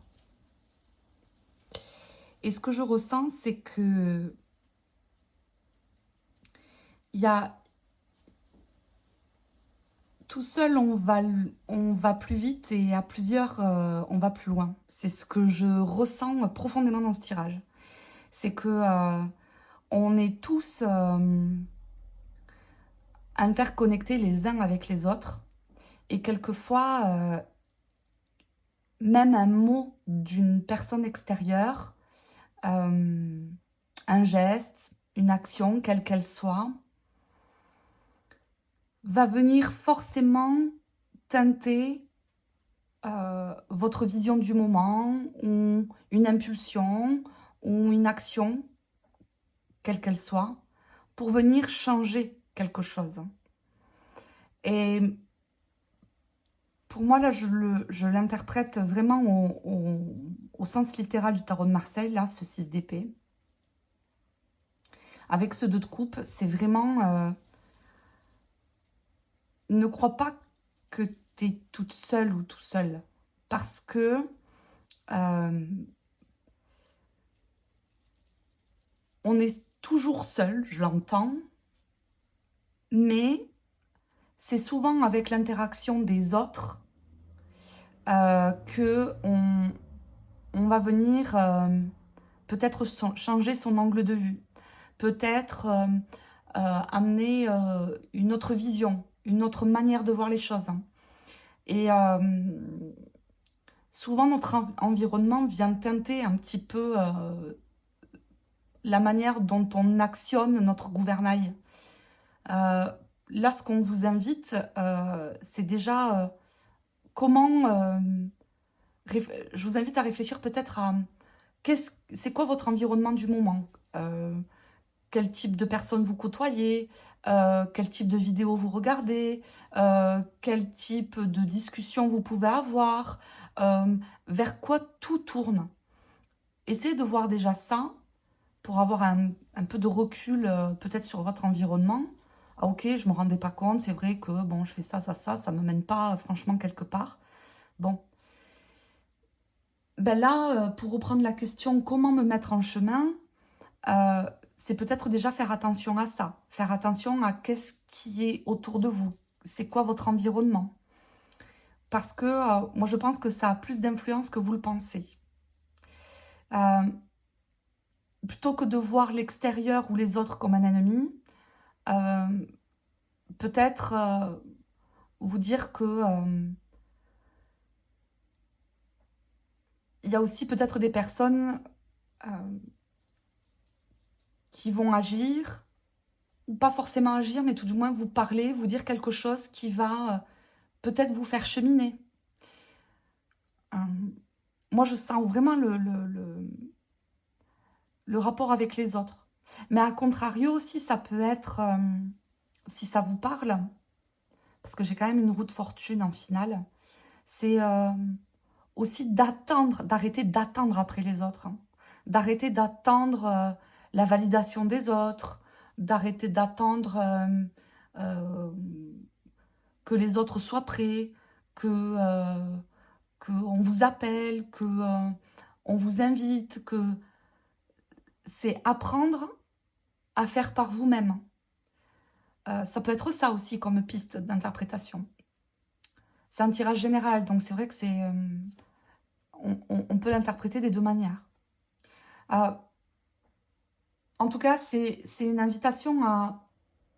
A: Et ce que je ressens, c'est que il y a tout seul, on va plus vite et à plusieurs, on va plus loin. C'est ce que je ressens profondément dans ce tirage. C'est que on est tous interconnectés les uns avec les autres. Et quelquefois, même un mot d'une personne extérieure, un geste, une action, quelle qu'elle soit, va venir forcément teinter votre vision du moment, ou une impulsion, ou une action, quelle qu'elle soit, pour venir changer quelque chose. Et pour moi, là, je l'interprète vraiment au sens littéral du tarot de Marseille, là, ce 6 d'épée. Avec ce 2 de coupe, c'est vraiment... ne crois pas que tu es toute seule ou tout seul. Parce que on est toujours seul, je l'entends. Mais c'est souvent avec l'interaction des autres que on va venir peut-être changer son angle de vue. Peut-être amener une autre vision, une autre manière de voir les choses. Et souvent, notre environnement vient teinter un petit peu la manière dont on actionne notre gouvernail. Là, ce qu'on vous invite, c'est déjà comment... je vous invite à réfléchir peut-être à c'est quoi votre environnement du moment, quel type de personnes vous côtoyez, quel type de vidéos vous regardez, quel type de discussion vous pouvez avoir, vers quoi tout tourne. Essayez de voir déjà ça pour avoir un peu de recul peut-être sur votre environnement. Ah, ok, je ne me rendais pas compte, c'est vrai que bon, je fais ça ne me mène pas franchement quelque part. Bon. Ben là, pour reprendre la question, comment me mettre en chemin, c'est peut-être déjà faire attention à ça. Faire attention à qu'est-ce qui est autour de vous. C'est quoi votre environnement? Parce que moi, je pense que ça a plus d'influence que vous le pensez. Plutôt que de voir l'extérieur ou les autres comme un ennemi, peut-être vous dire que il y a aussi peut-être des personnes qui vont agir, ou pas forcément agir, mais tout du moins vous parler, vous dire quelque chose qui va peut-être vous faire cheminer. Moi, je sens vraiment le rapport avec les autres. Mais à contrario aussi, ça peut être, si ça vous parle, parce que j'ai quand même une roue de fortune en finale, c'est aussi d'attendre, d'arrêter d'attendre après les autres, hein. D'arrêter d'attendre la validation des autres, d'arrêter d'attendre que les autres soient prêts, qu'on vous appelle, on vous invite, que c'est apprendre à faire par vous-même. Ça peut être ça aussi comme piste d'interprétation. C'est un tirage général, donc c'est vrai que c'est, on peut l'interpréter des deux manières. En tout cas, c'est une invitation à,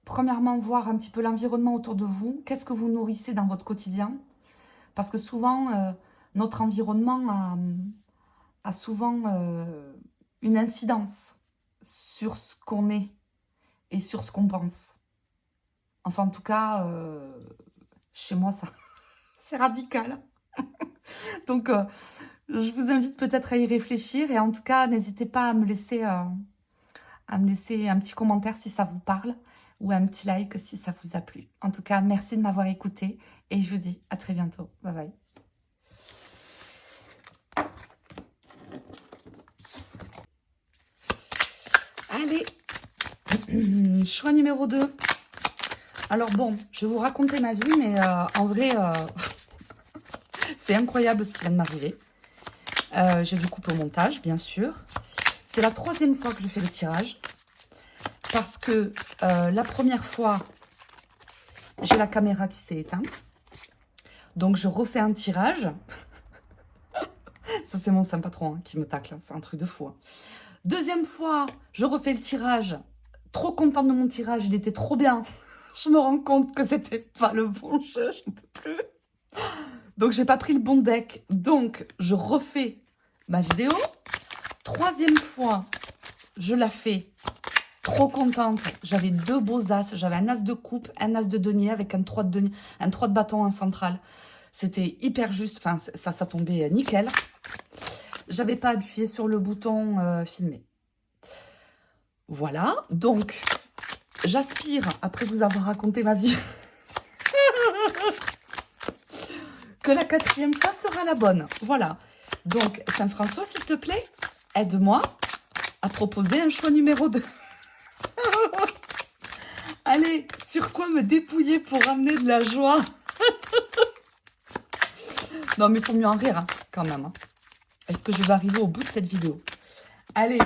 A: premièrement, voir un petit peu l'environnement autour de vous. Qu'est-ce que vous nourrissez dans votre quotidien? Parce que souvent, notre environnement a souvent une incidence sur ce qu'on est et sur ce qu'on pense. Enfin, en tout cas, chez moi, ça, c'est radical. Donc, je vous invite peut-être à y réfléchir. Et en tout cas, n'hésitez pas à me laisser un petit commentaire si ça vous parle ou un petit like si ça vous a plu. En tout cas, merci de m'avoir écouté et je vous dis à très bientôt. Bye bye. Allez, choix numéro 2. Alors bon, je vais vous raconter ma vie, mais en vrai, c'est incroyable ce qui vient de m'arriver. J'ai dû couper au montage, bien sûr. C'est la 3e fois que je fais le tirage. Parce que la première fois, j'ai la caméra qui s'est éteinte. Donc, je refais un tirage. Ça, c'est mon saint patron hein, qui me tacle. Hein. C'est un truc de fou. Hein. 2e fois, je refais le tirage. Trop contente de mon tirage. Il était trop bien. Je me rends compte que c'était pas le bon jeu. Je ne peux plus. Donc, j'ai pas pris le bon deck. Donc, je refais ma vidéo. 3e fois, je la fais. Trop contente. J'avais 2 beaux as. J'avais un as de coupe, un as de denier avec un 3 de denier, un 3 de bâton en centrale. C'était hyper juste. Enfin, ça tombait nickel. J'avais pas appuyé sur le bouton filmer. Voilà. Donc, j'aspire, après vous avoir raconté ma vie, que la 4e fois sera la bonne. Voilà. Donc, Saint-François, s'il te plaît, aide-moi à proposer un choix numéro 2. Allez, sur quoi me dépouiller pour ramener de la joie? Non, mais il faut mieux en rire, hein, quand même. Hein. Est-ce que je vais arriver au bout de cette vidéo? Allez,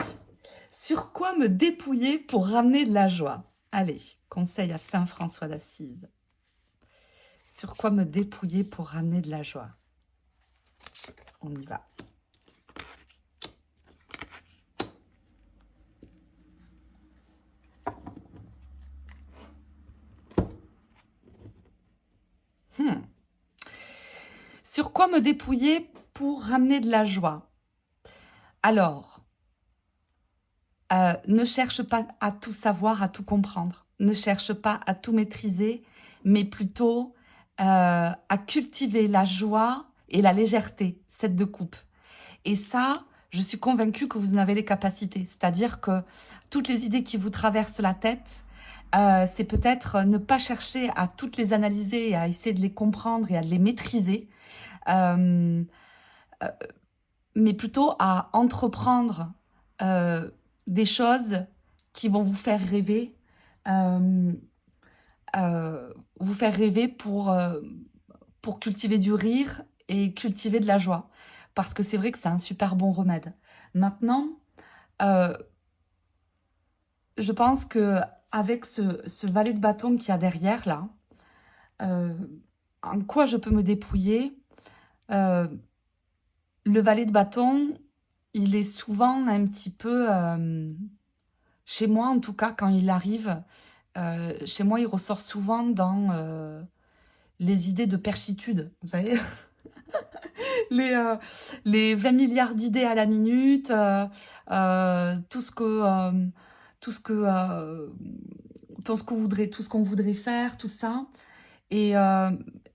A: sur quoi me dépouiller pour ramener de la joie? Allez, conseil à Saint-François d'Assise. Sur quoi me dépouiller pour ramener de la joie? On y va. Sur quoi me dépouiller pour ramener de la joie? Alors, ne cherche pas à tout savoir, à tout comprendre. Ne cherche pas à tout maîtriser, mais plutôt à cultiver la joie et la légèreté, 7 de coupe. Et ça, je suis convaincue que vous en avez les capacités. C'est-à-dire que toutes les idées qui vous traversent la tête, c'est peut-être ne pas chercher à toutes les analyser et à essayer de les comprendre et à les maîtriser, mais plutôt à entreprendre des choses qui vont vous faire rêver, pour cultiver du rire et cultiver de la joie. Parce que c'est vrai que c'est un super bon remède. Maintenant, je pense que avec ce valet de bâton qu'il y a derrière, là, en quoi je peux me dépouiller? Le valet de bâton, il est souvent un petit peu... chez moi, en tout cas, quand il arrive, chez moi, il ressort souvent dans les idées de perchitude, vous savez, les 20 milliards d'idées à la minute, tout ce que, tout ce que, tout ce qu'on voudrait faire, tout ça. Et, euh,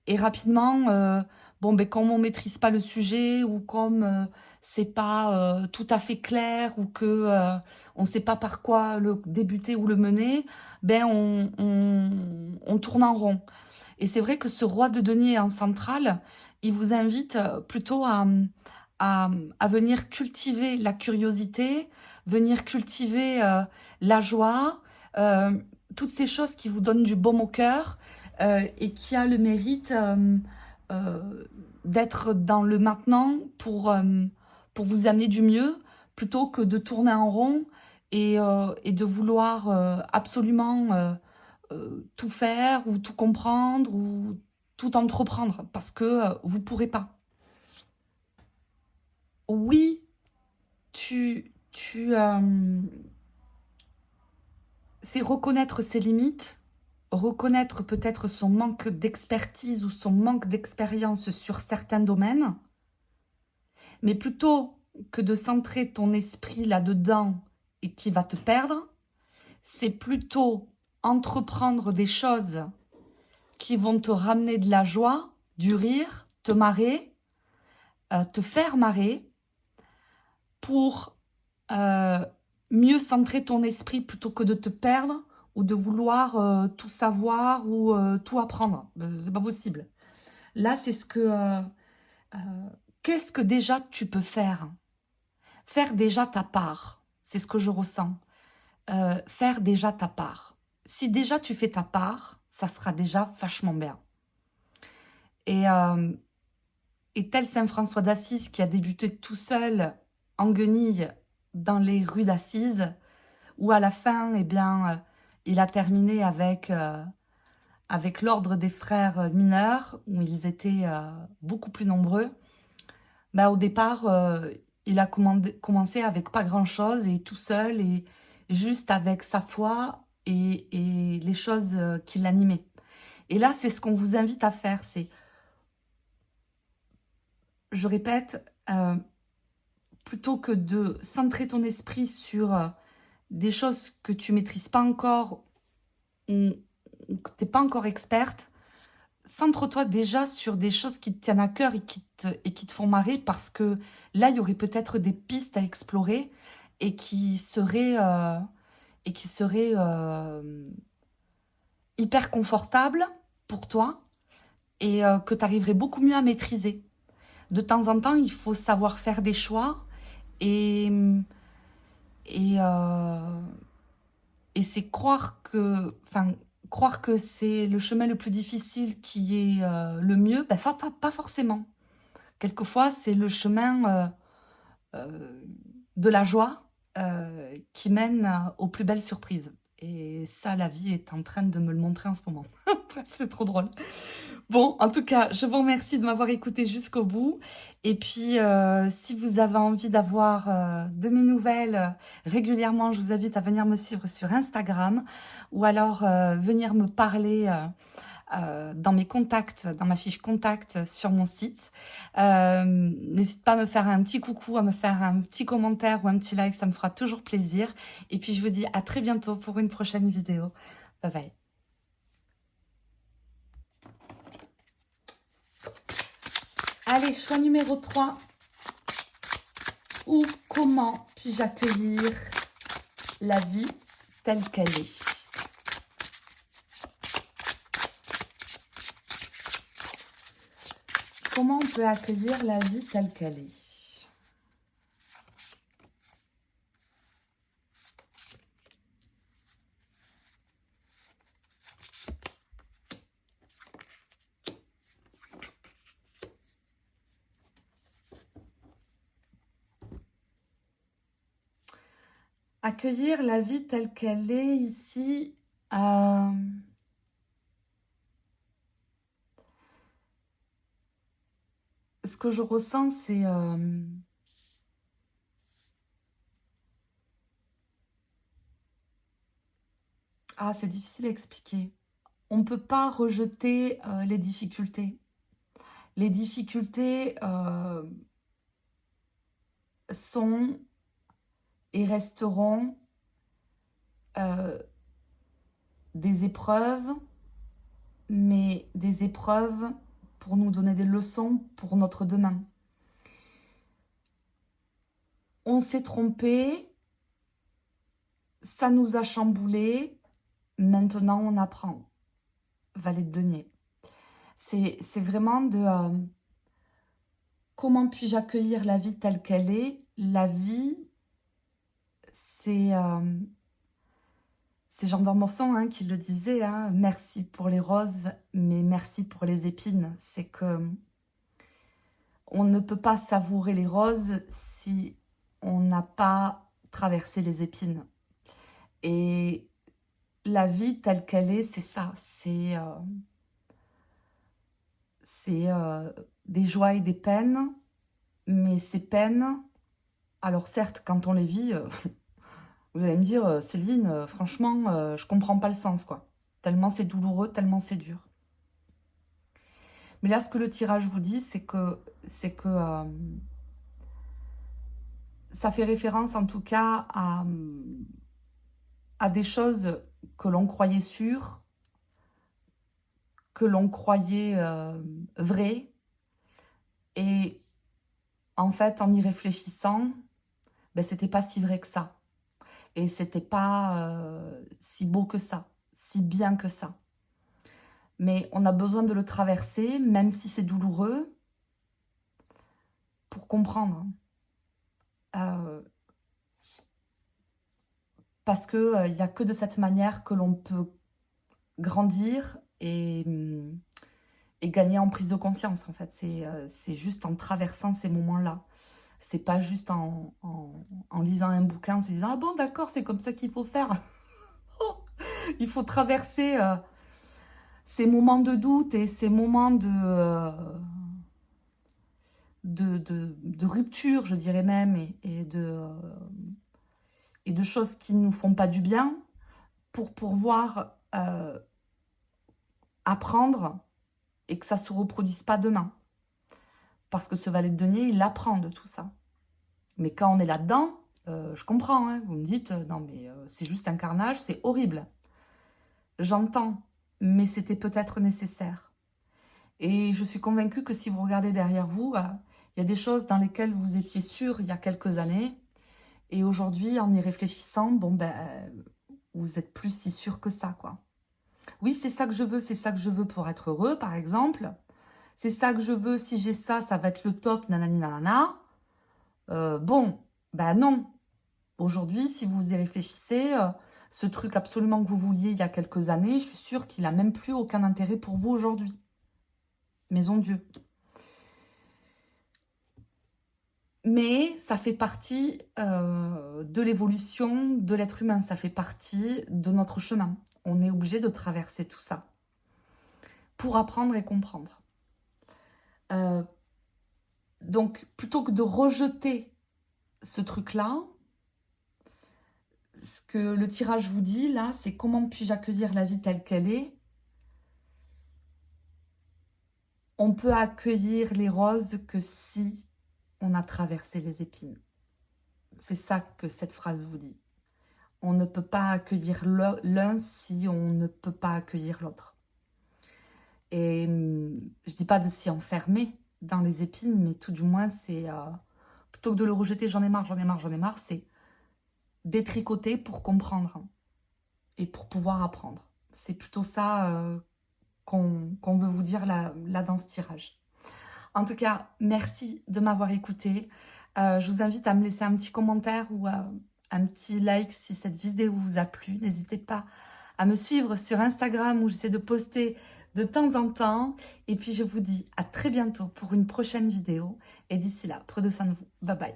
A: et rapidement, bon, ben, comme on maîtrise pas le sujet ou comme c'est pas tout à fait clair ou que on sait pas par quoi le débuter ou le mener, ben on tourne en rond. Et c'est vrai que ce roi de denier en centrale, il vous invite plutôt à venir cultiver la curiosité, venir cultiver la joie, euh, toutes ces choses qui vous donnent du baume au cœur et qui a le mérite euh, d'être dans le maintenant pour vous amener du mieux, plutôt que de tourner en rond et de vouloir absolument tout faire ou tout comprendre ou tout entreprendre parce que vous pourrez pas. Oui, c'est reconnaître ses limites, reconnaître peut-être son manque d'expertise ou son manque d'expérience sur certains domaines, mais plutôt que de centrer ton esprit là-dedans et qui va te perdre, c'est plutôt entreprendre des choses qui vont te ramener de la joie, du rire, te marrer, te faire marrer pour euh, mieux centrer ton esprit plutôt que de te perdre ou de vouloir tout savoir ou tout apprendre. C'est pas possible. Là, c'est ce que... euh, qu'est-ce que déjà tu peux faire? Faire déjà ta part. C'est ce que je ressens. Faire déjà ta part. Si déjà tu fais ta part, ça sera déjà vachement bien. Et, euh, et tel Saint François d'Assise qui a débuté tout seul en guenille dans les rues d'Assise, où à la fin, eh bien, il a terminé avec l'ordre des frères mineurs, où ils étaient beaucoup plus nombreux. Ben, au départ, il a commencé avec pas grand-chose et tout seul et juste avec sa foi et les choses qui l'animaient. Et là, c'est ce qu'on vous invite à faire. C'est, je répète, plutôt que de centrer ton esprit sur des choses que tu maîtrises pas encore ou que tu n'es pas encore experte, centre-toi déjà sur des choses qui te tiennent à cœur et qui te font marrer parce que là, il y aurait peut-être des pistes à explorer et qui seraient hyper confortables pour toi et que tu arriverais beaucoup mieux à maîtriser. De temps en temps, il faut savoir faire des choix et, et, euh, et c'est croire que c'est le chemin le plus difficile qui est le mieux, ben, pas forcément. Quelquefois, c'est le chemin euh, de la joie qui mène aux plus belles surprises. Et ça, la vie est en train de me le montrer en ce moment. Bref, c'est trop drôle. Bon, en tout cas, je vous remercie de m'avoir écouté jusqu'au bout. Et puis, si vous avez envie d'avoir de mes nouvelles régulièrement, je vous invite à venir me suivre sur Instagram ou alors venir me parler dans mes contacts, dans ma fiche contact sur mon site. N'hésite pas à me faire un petit coucou, à me faire un petit commentaire ou un petit like, ça me fera toujours plaisir. Et puis, je vous dis à très bientôt pour une prochaine vidéo. Bye bye. Allez, choix numéro 3. Ou comment puis-je accueillir la vie telle qu'elle est? Comment on peut accueillir la vie telle qu'elle est? Accueillir la vie telle qu'elle est ici, ce que je ressens, c'est... Ah, c'est difficile à expliquer. on ne peut pas rejeter les difficultés. Les difficultés sont et resteront des épreuves, mais des épreuves pour nous donner des leçons pour notre demain. On s'est trompé, ça nous a chamboulé, maintenant on apprend. Valet de denier. C'est vraiment de comment puis-je accueillir la vie telle qu'elle est. La vie, c'est Jean d'Ormesson qui le disait, merci pour les roses, mais merci pour les épines. C'est que on ne peut pas savourer les roses si on n'a pas traversé les épines. Et la vie telle qu'elle est, c'est ça. C'est des joies et des peines, mais ces peines, alors certes, quand on les vit, vous allez me dire, Céline, franchement, je comprends pas le sens, quoi. Tellement c'est douloureux, tellement c'est dur. Mais là, ce que le tirage vous dit, c'est que ça fait référence en tout cas à des choses que l'on croyait sûres, que l'on croyait vraies. Et en fait, en y réfléchissant, ben, c'était pas si vrai que ça. Et c'était pas si beau que ça, si bien que ça. Mais on a besoin de le traverser, même si c'est douloureux, pour comprendre. Parce qu'il n'y a que de cette manière que l'on peut grandir et gagner en prise de conscience, en fait. C'est juste en traversant ces moments-là. C'est pas juste en lisant un bouquin, en se disant « Ah bon, d'accord, c'est comme ça qu'il faut faire. » Il faut traverser ces moments de doute et ces moments de rupture, je dirais même, et de choses qui ne nous font pas du bien pour pouvoir apprendre et que ça ne se reproduise pas demain. Parce que ce valet de denier, il apprend de tout ça. Mais quand on est là-dedans, je comprends, vous me dites, non mais c'est juste un carnage, c'est horrible. J'entends, mais c'était peut-être nécessaire. Et je suis convaincue que si vous regardez derrière vous, il y a des choses dans lesquelles vous étiez sûr il y a quelques années, et aujourd'hui, en y réfléchissant, bon ben, vous n'êtes plus si sûr que ça, quoi. Oui, c'est ça que je veux, c'est ça que je veux pour être heureux, par exemple. C'est ça que je veux, si j'ai ça, ça va être le top, nanani nanana. Bon, ben non. Aujourd'hui, si vous y réfléchissez, ce truc absolument que vous vouliez il y a quelques années, je suis sûre qu'il n'a même plus aucun intérêt pour vous aujourd'hui. Maison Dieu. Mais ça fait partie de l'évolution de l'être humain, ça fait partie de notre chemin. On est obligé de traverser tout ça pour apprendre et comprendre. Donc, plutôt que de rejeter ce truc-là, ce que le tirage vous dit, là, c'est comment puis-je accueillir la vie telle qu'elle est. On peut accueillir les roses que si on a traversé les épines. C'est ça que cette phrase vous dit. On ne peut pas accueillir l'un si on ne peut pas accueillir l'autre. Et je ne dis pas de s'y enfermer dans les épines, mais tout du moins, c'est plutôt que de le rejeter, j'en ai marre, j'en ai marre, j'en ai marre, c'est détricoter pour comprendre et pour pouvoir apprendre. C'est plutôt ça qu'on veut vous dire là dans ce tirage. En tout cas, merci de m'avoir écouté. Je vous invite à me laisser un petit commentaire ou un petit like si cette vidéo vous a plu. N'hésitez pas à me suivre sur Instagram où j'essaie de poster de temps en temps. Et puis je vous dis à très bientôt pour une prochaine vidéo. Et d'ici là, prenez soin de vous. Bye bye.